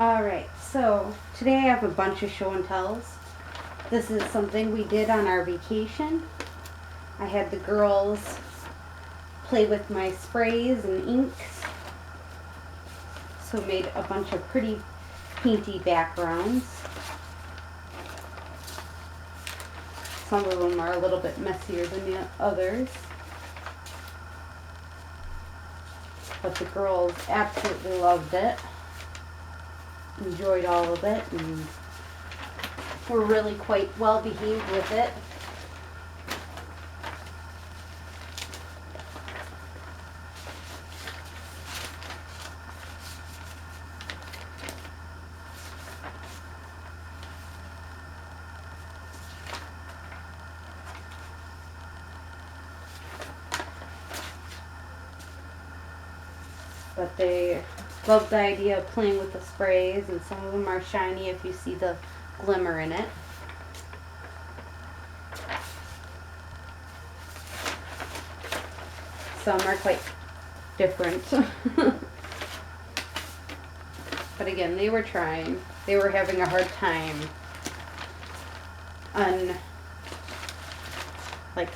Alright, so today I have a bunch of show and tells. This is something we did on our vacation. I had the girls play with my sprays and inks. So made a bunch of pretty painty backgrounds. Some of them are a little bit messier than the others. But the girls absolutely loved it. Enjoyed all of it and were really quite well behaved with it. But they love the idea of playing with the sprays, and some of them are shiny if you see the glimmer in it. Some are quite different. But again, they were trying. They were having a hard time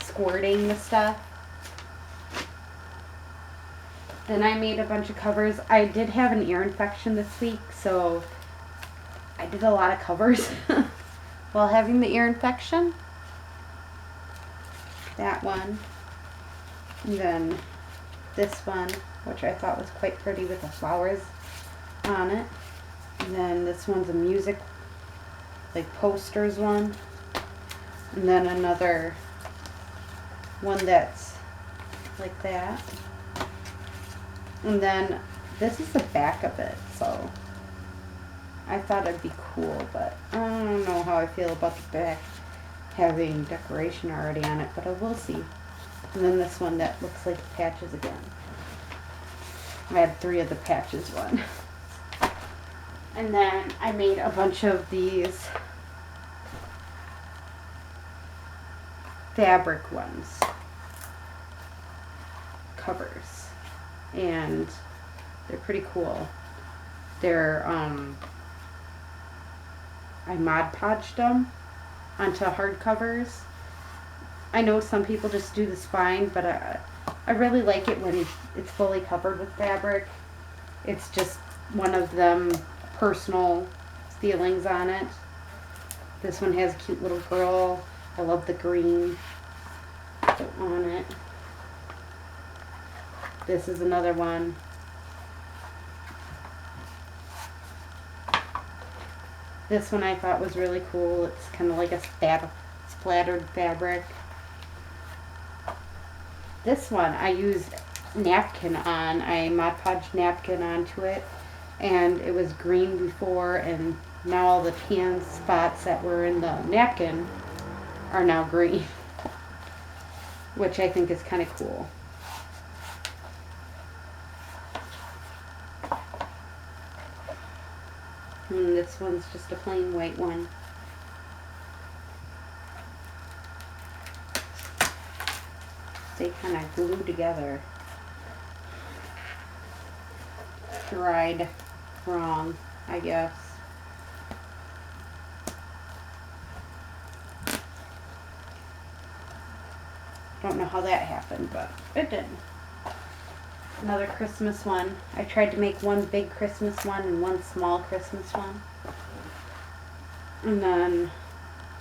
squirting the stuff. Then I made a bunch of covers. I did have an ear infection this week, so I did a lot of covers while having the ear infection. That one. And then this one, which I thought was quite pretty with the flowers on it. And then this one's a music, like posters one. And then another one that's like that. And then this is the back of it, so I thought it'd be cool, but I don't know how I feel about the back having decoration already on it, but I will see. And then this one that looks like patches again. I had 3 of the patches one. And then I made a bunch of these fabric ones, covers, and they're pretty cool. They're I Mod Podged them onto hardcovers. I know some people just do the spine, but I really like it when it's fully covered with fabric. It's just one of them personal feelings on it. This one has a cute little girl. I love the green on it. This is another one. This one I thought was really cool. It's kind of like a splattered fabric. This one I used napkin on. I Mod Podged napkin onto it, and it was green before, and now all the tan spots that were in the napkin are now green, which I think is kind of cool. And this one's just a plain white one. They kind of glue together. Dried wrong, I guess. Don't know how that happened, but it did. Another Christmas one. I tried to make one big Christmas one and one small Christmas one. And then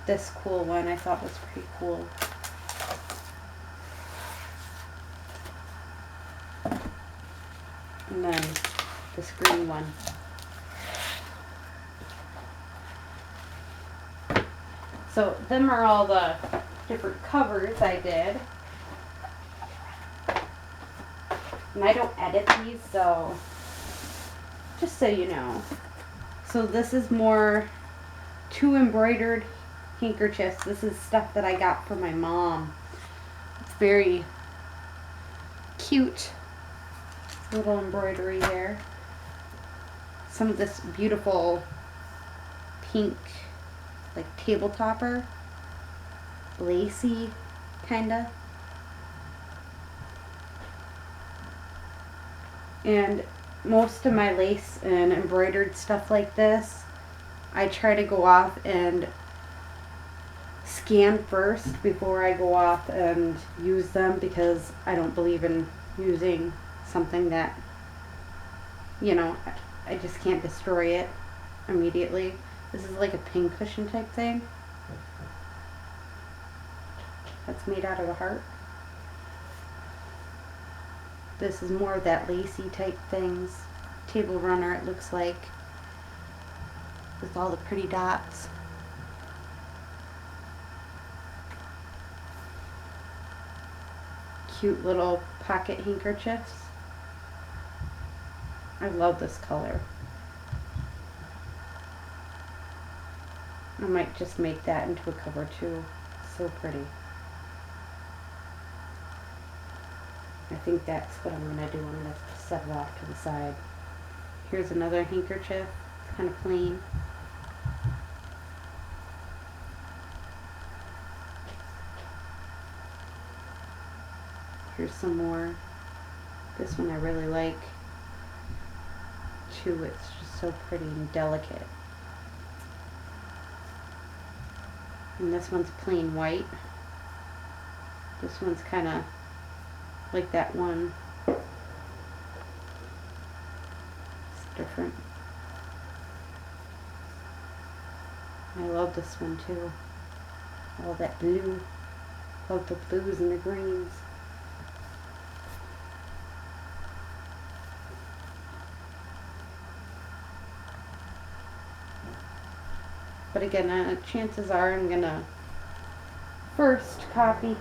this cool one I thought was pretty cool. And then this green one. So them are all the different covers I did. And I don't edit these, so just so you know. So this is more 2 embroidered handkerchiefs. This is stuff that I got from my mom. It's very cute little embroidery there. Some of this beautiful pink, like tabletopper, lacy kinda. And most of my lace and embroidered stuff like this, I try to go off and scan first before I go off and use them, because I don't believe in using something that, you know, I just can't destroy it immediately. This is like a pincushion type thing. That's made out of a heart. This is more of that lacy type things. Table runner, it looks like, with all the pretty dots. Cute little pocket handkerchiefs. I love this color. I might just make that into a cover too. So pretty. I think that's what I'm going to do. I'm going to set it off to the side. Here's another handkerchief. It's kind of plain. Here's some more. This one I really like too. It's just so pretty and delicate. And this one's plain white. This one's kind of like that one. It's different. I love this one too. All that blue. Love the blues and the greens. But again, chances are I'm gonna first copy,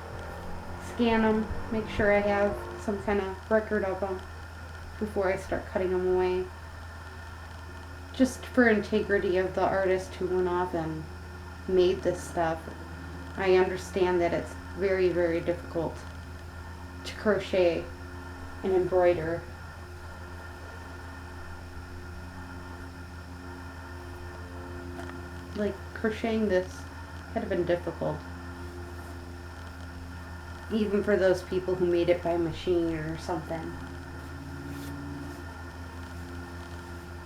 scan them, make sure I have some kind of record of them before I start cutting them away. Just for integrity of the artist who went off and made this stuff. I understand that it's very, very difficult to crochet and embroider. Like, crocheting this could have been difficult. Even for those people who made it by machine or something.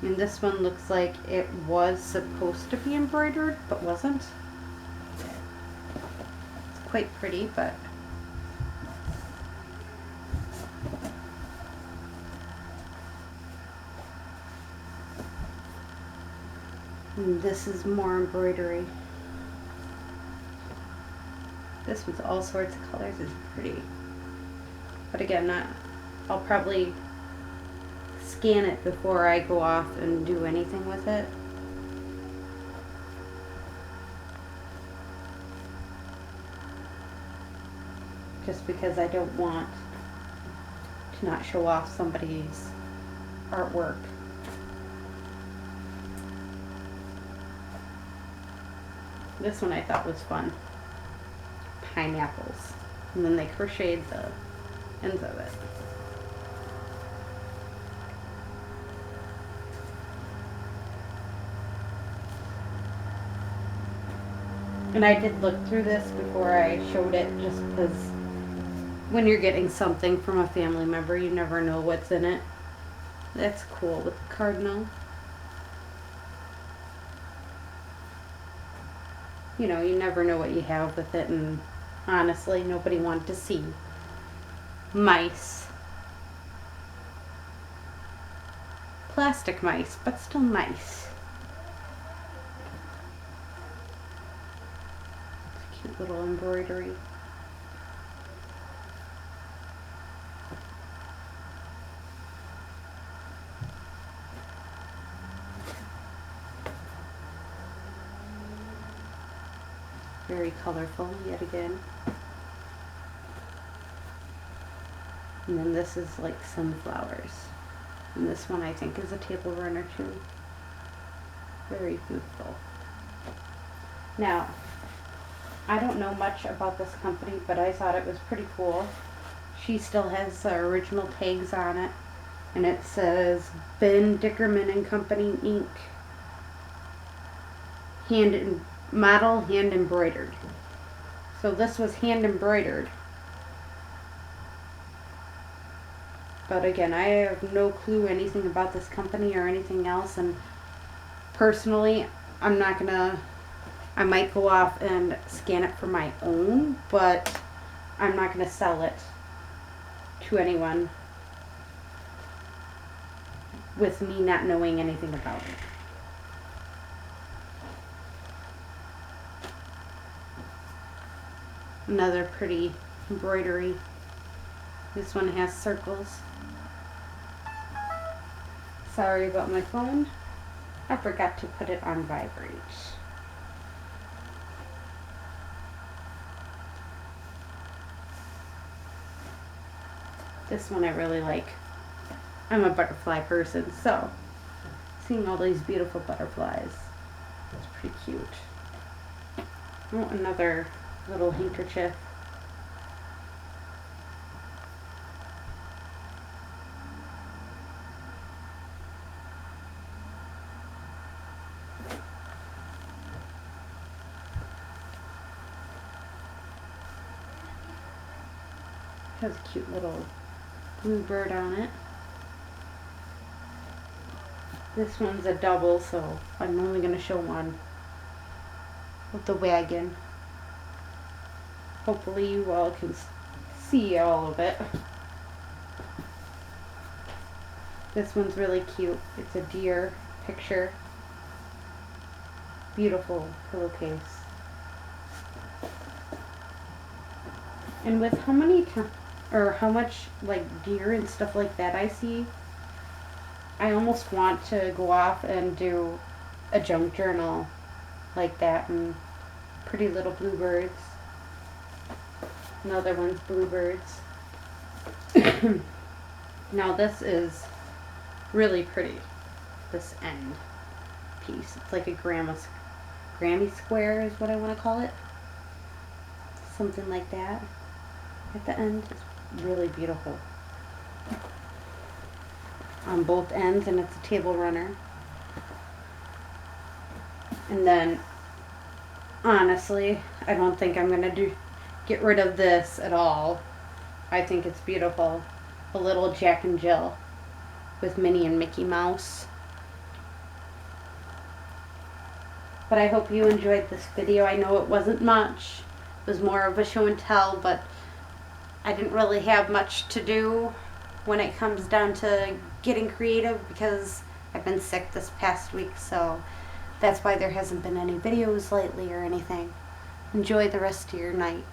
And this one looks like it was supposed to be embroidered, but wasn't. It's quite pretty, but and this is more embroidery. This one's all sorts of colors. It's pretty. But again, I'll probably scan it before I go off and do anything with it. Just because I don't want to not show off somebody's artwork. This one I thought was fun. Pineapples. And then they crocheted the ends of it. And I did look through this before I showed it, just because when you're getting something from a family member, you never know what's in it. That's cool with the cardinal. You know, you never know what you have with it, and honestly, nobody wanted to see mice. Plastic mice, but still mice. It's a cute little embroidery. Very colorful yet again. And then this is like sunflowers. And this one I think is a table runner too. Very beautiful. Now, I don't know much about this company, but I thought it was pretty cool. She still has the original tags on it. And it says Ben Dickerman and Company Inc. Model hand embroidered. So this was hand embroidered. But again, I have no clue anything about this company or anything else, and personally, I'm not gonna, I might go off and scan it for my own, but I'm not gonna sell it to anyone with me not knowing anything about it. Another pretty embroidery. This one has circles. Sorry about my phone. I forgot to put it on vibrate. This one I really like. I'm a butterfly person, so seeing all these beautiful butterflies is pretty cute. Oh, another little handkerchief. Has a cute little blue bird on it. This one's a double, so I'm only going to show one with the wagon. Hopefully you all can see all of it. This one's really cute. It's a deer picture. Beautiful pillowcase. And with how many how much like deer and stuff like that I see, I almost want to go off and do a junk journal like that, and pretty little bluebirds. Another one's bluebirds. Now this is really pretty, this end piece. It's like a Grammy square is what I want to call it. Something like that at the end. It's really beautiful on both ends, and it's a table runner. And then honestly, I don't think I'm gonna get rid of this at all. I think it's beautiful. A little Jack and Jill with Minnie and Mickey Mouse. But I hope you enjoyed this video. I know it wasn't much. It was more of a show and tell, but I didn't really have much to do when it comes down to getting creative because I've been sick this past week, so that's why there hasn't been any videos lately or anything. Enjoy the rest of your night.